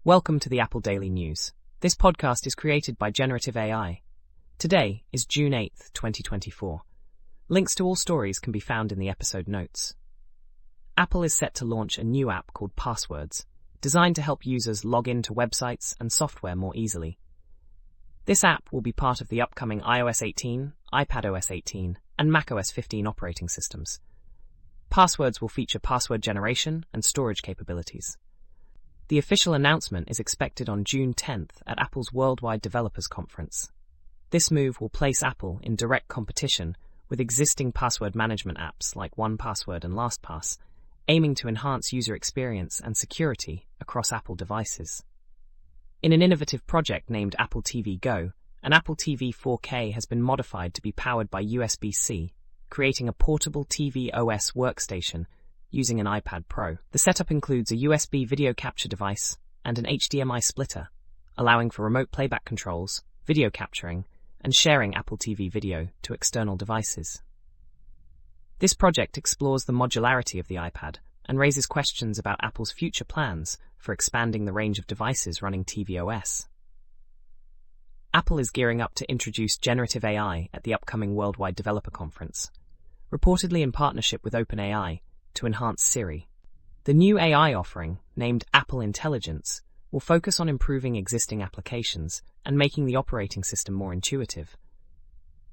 Welcome to the Apple Daily News. This podcast is created by Generative AI. Today is June 8th, 2024. Links to all stories can be found in the episode notes. Apple is set to launch a new app called Passwords, designed to help users log into websites and software more easily. This app will be part of the upcoming iOS 18, iPadOS 18, and macOS 15 operating systems. Passwords will feature password generation and storage capabilities. The official announcement is expected on June 10th at Apple's Worldwide Developers Conference. This move will place Apple in direct competition with existing password management apps like 1Password and LastPass, aiming to enhance user experience and security across Apple devices. In an innovative project named Apple TV Go, an Apple TV 4K has been modified to be powered by USB-C, creating a portable TV OS workstation using an iPad Pro. The setup includes a USB video capture device and an HDMI splitter, allowing for remote playback controls, video capturing, and sharing Apple TV video to external devices. This project explores the modularity of the iPad and raises questions about Apple's future plans for expanding the range of devices running tvOS. Apple is gearing up to introduce generative AI at the upcoming Worldwide Developer Conference, reportedly in partnership with OpenAI, to enhance Siri. The new AI offering, named Apple Intelligence, will focus on improving existing applications and making the operating system more intuitive.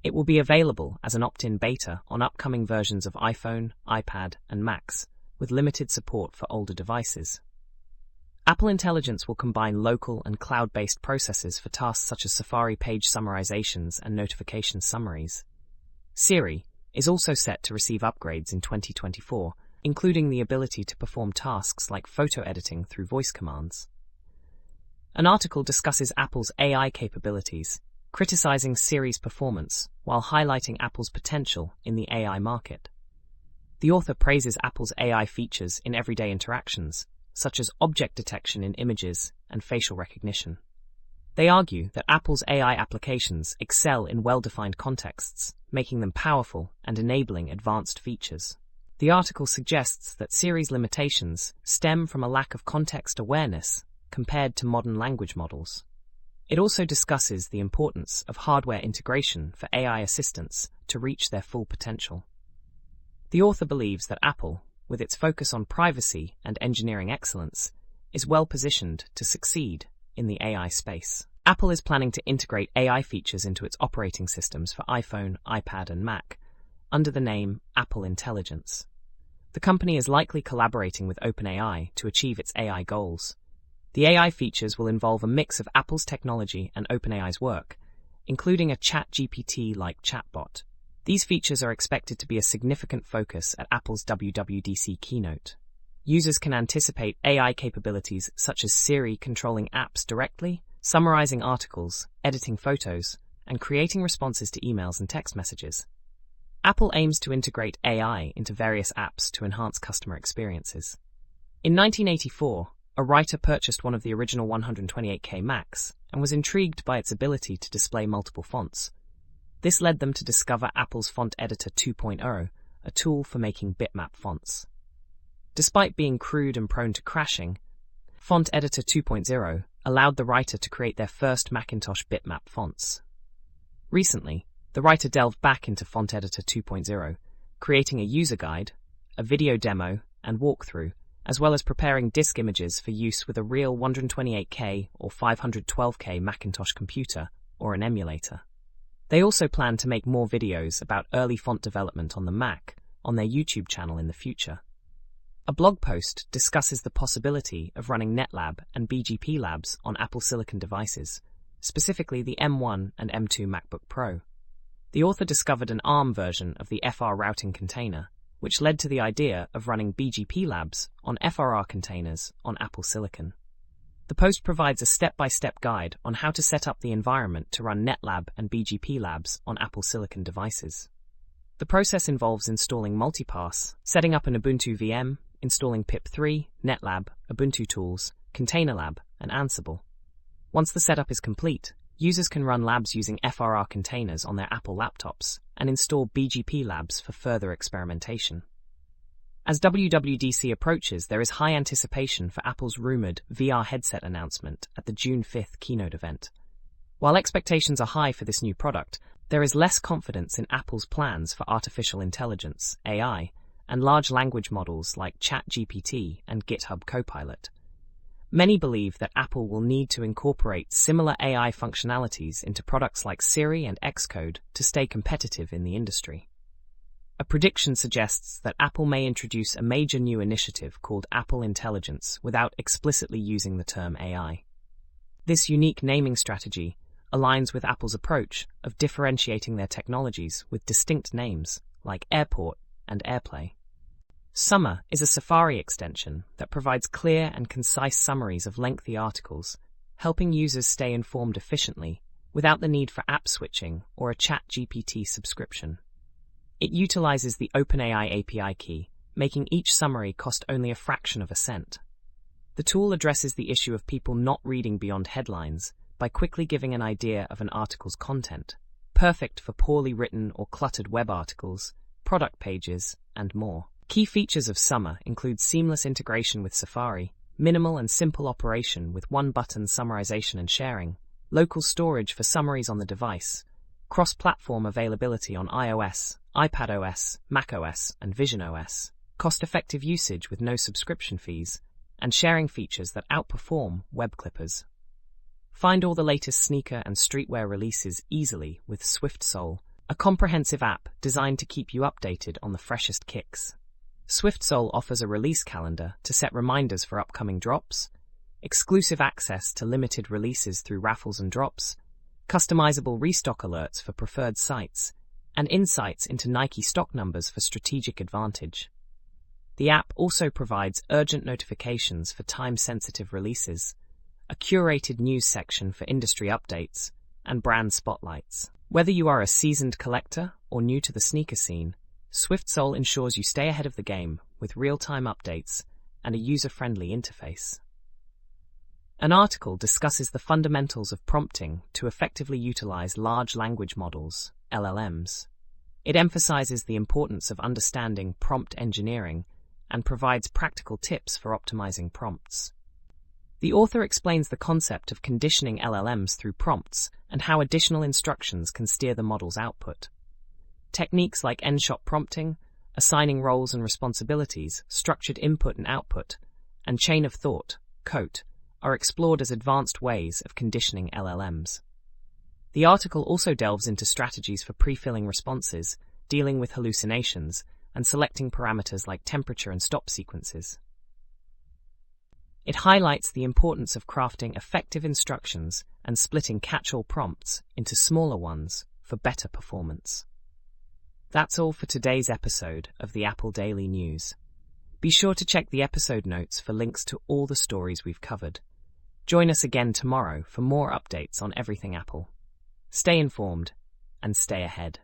It will be available as an opt-in beta on upcoming versions of iPhone, iPad, and Macs, with limited support for older devices. Apple Intelligence will combine local and cloud-based processes for tasks such as Safari page summarizations and notification summaries. Siri is also set to receive upgrades in 2024, including the ability to perform tasks like photo editing through voice commands. An article discusses Apple's AI capabilities, criticizing Siri's performance while highlighting Apple's potential in the AI market. The author praises Apple's AI features in everyday interactions, such as object detection in images and facial recognition. They argue that Apple's AI applications excel in well-defined contexts, making them powerful and enabling advanced features. The article suggests that Siri's limitations stem from a lack of context awareness compared to modern language models. It also discusses the importance of hardware integration for AI assistants to reach their full potential. The author believes that Apple, with its focus on privacy and engineering excellence, is well positioned to succeed in the AI space. Apple is planning to integrate AI features into its operating systems for iPhone, iPad, and Mac under the name Apple Intelligence. The company is likely collaborating with OpenAI to achieve its AI goals. The AI features will involve a mix of Apple's technology and OpenAI's work, including a ChatGPT-like chatbot. These features are expected to be a significant focus at Apple's WWDC keynote. Users can anticipate AI capabilities such as Siri controlling apps directly, summarizing articles, editing photos, and creating responses to emails and text messages. Apple aims to integrate AI into various apps to enhance customer experiences. In 1984, a writer purchased one of the original 128K Macs and was intrigued by its ability to display multiple fonts. This led them to discover Apple's Font Editor 2.0, a tool for making bitmap fonts. Despite being crude and prone to crashing, Font Editor 2.0 allowed the writer to create their first Macintosh bitmap fonts. Recently, the writer delved back into Font Editor 2.0, creating a user guide, a video demo, and walkthrough, as well as preparing disk images for use with a real 128K or 512K Macintosh computer or an emulator. They also plan to make more videos about early font development on the Mac on their YouTube channel in the future. A blog post discusses the possibility of running netlab and BGP labs on Apple Silicon devices, specifically the M1 and M2 MacBook Pro. The author discovered an ARM version of the FR routing container, which led to the idea of running BGP labs on FRR containers on Apple Silicon. The post provides a step-by-step guide on how to set up the environment to run netlab and BGP labs on Apple Silicon devices. The process involves installing multipass, setting up an Ubuntu VM, installing pip3, netlab, Ubuntu tools, ContainerLab, and Ansible. Once the setup is complete, users can run labs using FRR containers on their Apple laptops and install BGP labs for further experimentation. As WWDC approaches, there is high anticipation for Apple's rumored VR headset announcement at the June 5th keynote event. While expectations are high for this new product, there is less confidence in Apple's plans for artificial intelligence, AI, and large language models like ChatGPT and GitHub Copilot. Many believe that Apple will need to incorporate similar AI functionalities into products like Siri and Xcode to stay competitive in the industry. A prediction suggests that Apple may introduce a major new initiative called Apple Intelligence without explicitly using the term AI. This unique naming strategy aligns with Apple's approach of differentiating their technologies with distinct names like Airport and AirPlay. Sumr is a Safari extension that provides clear and concise summaries of lengthy articles, helping users stay informed efficiently without the need for app switching or a ChatGPT subscription. It utilizes the OpenAI API key, making each summary cost only a fraction of a cent. The tool addresses the issue of people not reading beyond headlines by quickly giving an idea of an article's content, perfect for poorly written or cluttered web articles, product pages, and more. Key features of Sumr include seamless integration with Safari, minimal and simple operation with one-button summarization and sharing, local storage for summaries on the device, cross-platform availability on iOS, iPadOS, macOS, and visionOS, cost-effective usage with no subscription fees, and sharing features that outperform web clippers. Find all the latest sneaker and streetwear releases easily with SwiftSole, a comprehensive app designed to keep you updated on the freshest kicks. SwiftSole offers a release calendar to set reminders for upcoming drops, exclusive access to limited releases through raffles and drops, customizable restock alerts for preferred sites, and insights into Nike stock numbers for strategic advantage. The app also provides urgent notifications for time-sensitive releases, a curated news section for industry updates, and brand spotlights. Whether you are a seasoned collector or new to the sneaker scene, SwiftSole ensures you stay ahead of the game with real-time updates and a user-friendly interface. An article discusses the fundamentals of prompting to effectively utilize large language models, LLMs. It emphasizes the importance of understanding prompt engineering and provides practical tips for optimizing prompts. The author explains the concept of conditioning LLMs through prompts and how additional instructions can steer the model's output. Techniques like end-shot prompting, assigning roles and responsibilities, structured input and output, and chain of thought, COAT, are explored as advanced ways of conditioning LLMs. The article also delves into strategies for pre-filling responses, dealing with hallucinations, and selecting parameters like temperature and stop sequences. It highlights the importance of crafting effective instructions and splitting catch-all prompts into smaller ones for better performance. That's all for today's episode of the Apple Daily News. Be sure to check the episode notes for links to all the stories we've covered. Join us again tomorrow for more updates on everything Apple. Stay informed and stay ahead.